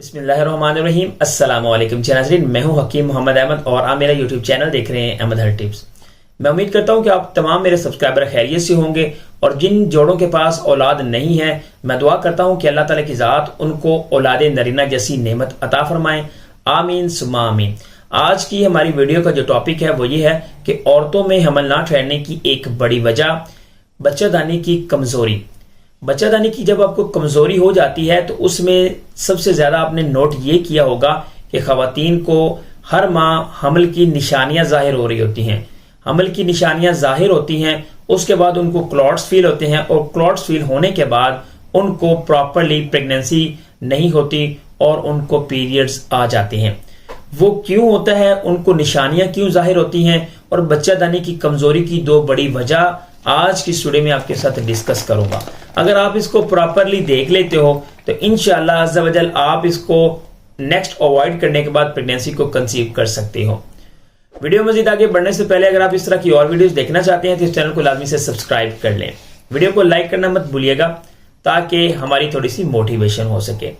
बिस्मिल्लाहिर्रहमानिर्रहीम। अस्सलाम वालेकुम नाज़रीन, मैं हूं हकीम मोहम्मद अहमद और आप मेरा यूट्यूब चैनल देख रहे हैं अहमद हेल्थ टिप्स। मैं उम्मीद करता हूं कि आप तमाम मेरे सब्सक्राइबर खैरियत से होंगे और जिन जोड़ों के पास औलाद नहीं है, मैं दुआ करता हूं कि अल्लाह ताला की ज़ात उनको औलाद नरीना जैसी नेमत अता फरमाएं। आमीन सुम्मा आमीन। आज की हमारी वीडियो का जो टॉपिक है वो ये है कि औरतों में हमल ना ठहरने की एक बड़ी वजह बच्चादानी की कमजोरी। बच्चादानी की जब आपको कमजोरी हो जाती है तो उसमें सबसे ज्यादा आपने नोट ये किया होगा कि खवातीन को हर माह हमल की निशानियां जाहिर हो रही होती हैं। हमल की निशानियां जाहिर होती हैं, उसके बाद उनको क्लॉट्स फील होते हैं और क्लॉट्स फील होने के बाद उनको प्रॉपरली प्रेगनेंसी नहीं होती और उनको पीरियड्स आ जाते हैं। वो क्यों होता है, उनको निशानियां क्यों जाहिर होती हैं और बच्चादानी की कमजोरी की दो बड़ी वजह आज की स्टूडियो में आपके साथ डिस्कस करूंगा। अगर आप इसको प्रॉपरली देख लेते हो तो इंशाअल्लाह अज़्ज़ा वजल आप इसको नेक्स्ट अवॉइड करने के बाद प्रेगनेंसी को कंसीव कर सकते हो। वीडियो मजीद आगे बढ़ने से पहले अगर आप इस तरह की और वीडियोस देखना चाहते हैं तो इस चैनल को लाजमी से सब्सक्राइब कर लें। वीडियो को लाइक करना मत भूलिएगा ताकि हमारी थोड़ी सी मोटिवेशन हो सके।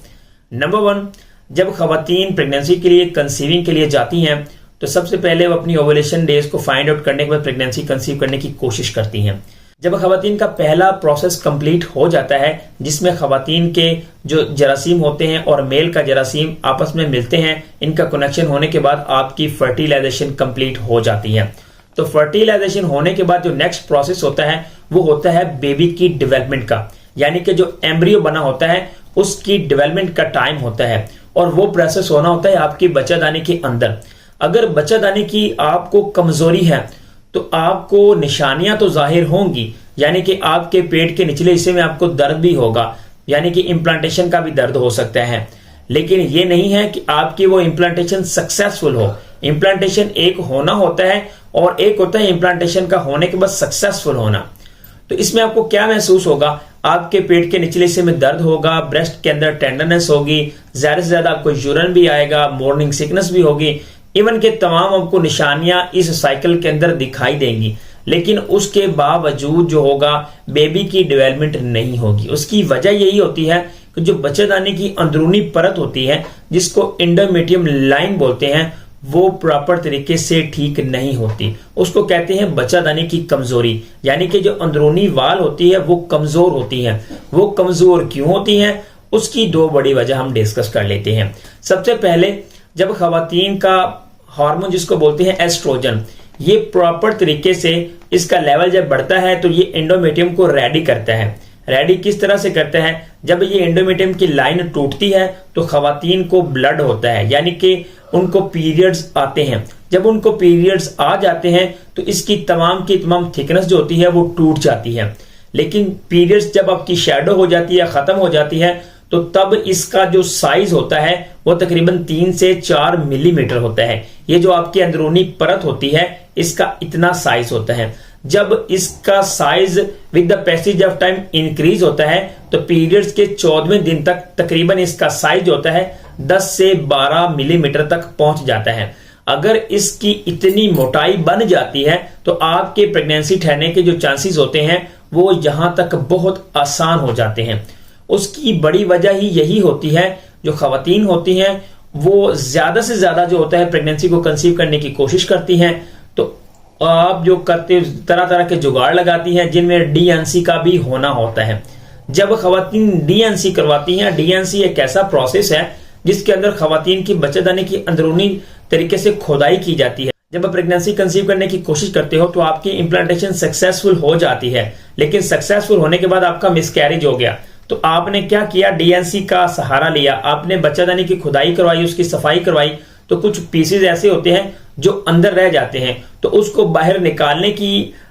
नंबर 1, जब खवातीन प्रेगनेंसी के लिए कंसीविंग के लिए जाती हैं तो सबसे पहले वो अपनी ओवुलेशन डेज को फाइंड आउट करने के बाद प्रेगनेंसी कंसीव करने की कोशिश करती हैं। जब खवातीन का पहला प्रोसेस कंप्लीट हो जाता है जिसमें खवातीन के जो जरासीम होते हैं और मेल का जरासीम आपस में मिलते हैं, इनका कनेक्शन होने के बाद आपकी फर्टिलाइजेशन कंप्लीट हो जाती है। तो फर्टिलाइजेशन होने के बाद जो नेक्स्ट प्रोसेस होता है वो होता है बेबी की डेवलपमेंट का, यानी कि जो एम्ब्रियो बना होता है उसकी डेवलपमेंट का टाइम होता है और वो प्रोसेस होना होता है आपकी बच्चादानी के अंदर। अगर बच्चादानी की आपको कमजोरी है तो आपको निशानियां तो जाहिर होंगी, यानी कि आपके पेट के निचले हिस्से में आपको दर्द भी होगा, यानी कि इम्प्लांटेशन का भी दर्द हो सकता है। लेकिन ये नहीं है कि आपकी वो इम्प्लांटेशन सक्सेसफुल हो। इम्प्लांटेशन एक होना होता है और एक होता है इम्प्लांटेशन का होने के बाद सक्सेसफुल होना। तो इसमें आपको क्या महसूस होगा, आपके पेट के निचले हिस्से में दर्द होगा, ब्रेस्ट के अंदर टेंडरनेस होगी, ज्यादा से ज्यादा आपको यूरिन भी आएगा, मॉर्निंग सिकनेस भी होगी, इवन के तमाम आपको निशानियां इस साइकिल के अंदर दिखाई देंगी। लेकिन उसके बावजूद जो होगा बेबी की डेवलपमेंट नहीं होगी। उसकी वजह यही होती है कि जो बच्चादानी की अंदरूनी परत होती है जिसको एंडोमेट्रियम लाइन बोलते हैं वो प्रॉपर तरीके से ठीक नहीं होती। उसको कहते हैं बच्चादानी की कमजोरी, यानी कि जो अंदरूनी वाल होती है वो कमजोर होती है। वो कमजोर क्यों होती है, उसकी दो बड़ी वजह हम डिस्कस कर लेते हैं। सबसे पहले, जब खवातीन का हार्मोन जिसको बोलते हैं एस्ट्रोजन, ये प्रॉपर तरीके से इसका लेवल जब बढ़ता है तो ये एंडोमेट्रियम को रेडी करता है। रेडी किस तरह से करता है, जब ये एंडोमेट्रियम की लाइन टूटती है तो खवातीन को ब्लड होता है, यानी कि उनको पीरियड्स आते हैं। जब उनको पीरियड्स आ जाते हैं तो इसकी तमाम की तमाम थिकनेस जो होती है वो टूट जाती है। लेकिन पीरियड्स जब आपकी शैडो हो जाती है, खत्म हो जाती है, तो तब इसका जो साइज होता है वो तकरीबन 3 से 4 मिलीमीटर होता है। ये जो आपकी अंदरूनी परत होती है इसका इतना साइज होता है। जब इसका size with the passage of time increase होता है तो पीरियड्स के 14वें दिन तक तकरीबन इसका साइज होता है 10 से 12 मिलीमीटर तक पहुंच जाता है। अगर इसकी इतनी मोटाई बन जाती है तो आपके प्रेगनेंसी ठहरने के जो चांसेस होते हैं वो यहां तक बहुत आसान हो जाते हैं। उसकी बड़ी वजह ही यही होती है, जो खवातीन होती हैं वो ज्यादा से ज्यादा जो होता है प्रेगनेंसी को कंसीव करने की कोशिश करती हैं तो आप जो करते तरह तरह के जुगाड़ लगाती हैं जिनमें डीएनसी का भी होना होता है। जब खवातीन डीएनसी करवाती हैं, डीएनसी एक ऐसा प्रोसेस है जिसके अंदर खवातीन की बच्चादानी की अंदरूनी तरीके से खोदाई की जाती है। जब आप प्रेगनेंसी कंसीव करने की कोशिश करते हो तो आपकी इम्प्लांटेशन सक्सेसफुल हो जाती है, लेकिन सक्सेसफुल होने के बाद आपका मिसकैरेज हो गया तो आपने क्या किया, डीएनसी का सहारा लिया, आपने बच्चादानी की खुदाई करवाई, उसकी सफाई करवाई। तो कुछ पीसेज ऐसे होते हैं जो अंदर रह जाते हैं तो उसको बाहर निकालने की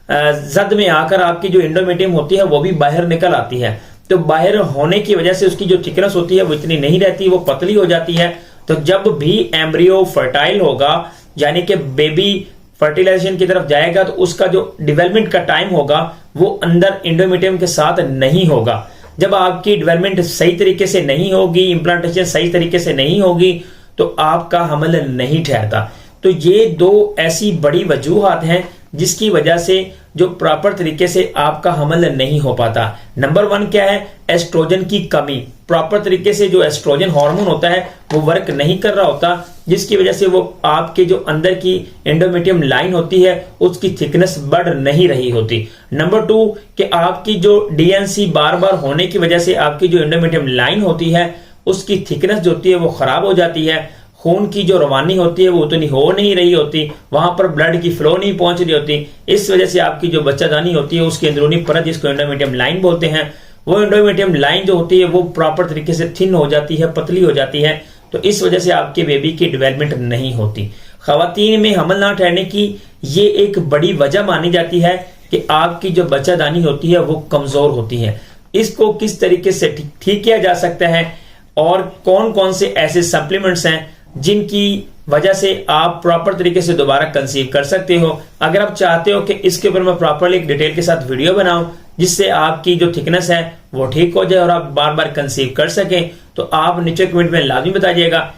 जद में आकर आपकी जो एंडोमेट्रियम होती है वो भी बाहर निकल आती है। तो बाहर होने की वजह से उसकी जो थिकनेस होती है वो इतनी नहीं रहती, वो पतली हो जाती है। तो जब भी एम्ब्रियो फर्टाइल होगा, यानी कि बेबी फर्टिलाइजेशन की तरफ जाएगा, तो उसका जो डेवलपमेंट का टाइम होगा वो अंदर एंडोमेट्रियम के साथ नहीं होगा। जब आपकी डेवलपमेंट सही तरीके से नहीं होगी, इम्प्लांटेशन सही तरीके से नहीं होगी तो आपका हमल नहीं ठहरता। तो ये दो ऐसी बड़ी वजूहात हैं जिसकी वजह से जो प्रॉपर तरीके से आपका हमल नहीं हो पाता। नंबर 1 क्या है, एस्ट्रोजन की कमी। प्रॉपर तरीके से जो एस्ट्रोजन हार्मोन होता है वो वर्क नहीं कर रहा होता, जिसकी वजह से वो आपके जो अंदर की एंडोमेट्रियम लाइन होती है उसकी थिकनेस बढ़ नहीं रही होती। नंबर 2 कि आपकी जो डीएनसी बार बार होने की वजह से आपकी जो एंडोमेट्रियम लाइन होती है उसकी थिकनेस जो होती है वो खराब हो जाती है, खून की जो रवानी होती है वो उतनी हो नहीं रही होती, वहां पर ब्लड की फ्लो नहीं पहुंच रही होती। इस वजह से आपकी जो बच्चादानी होती है उसकी अंदरूनी परत, जिसको एंडोमेट्रियम लाइन बोलते हैं, वो एंडोमेट्रियम लाइन जो होती है वो प्रॉपर तरीके से थिन हो जाती है, पतली हो जाती है। तो इस वजह से आपके बेबी की डेवलपमेंट नहीं होती। खवातीन में हमल ना ठहरने की ये एक बड़ी वजह मानी जाती है कि आपकी जो बच्चादानी होती है वो कमजोर होती है। इसको किस तरीके से ठीक किया जा सकता है और कौन कौन से ऐसे सप्लीमेंट्स हैं जिनकी वजह से आप प्रॉपर तरीके से दोबारा कंसीव कर सकते हो। अगर आप चाहते हो कि इसके ऊपर मैं प्रॉपरली एक डिटेल के साथ वीडियो बनाऊं जिससे आपकी जो थिकनेस है वो ठीक हो जाए और आप बार बार कंसीव कर सकें, तो आप नीचे कमेंट में लाजमी बताइएगा।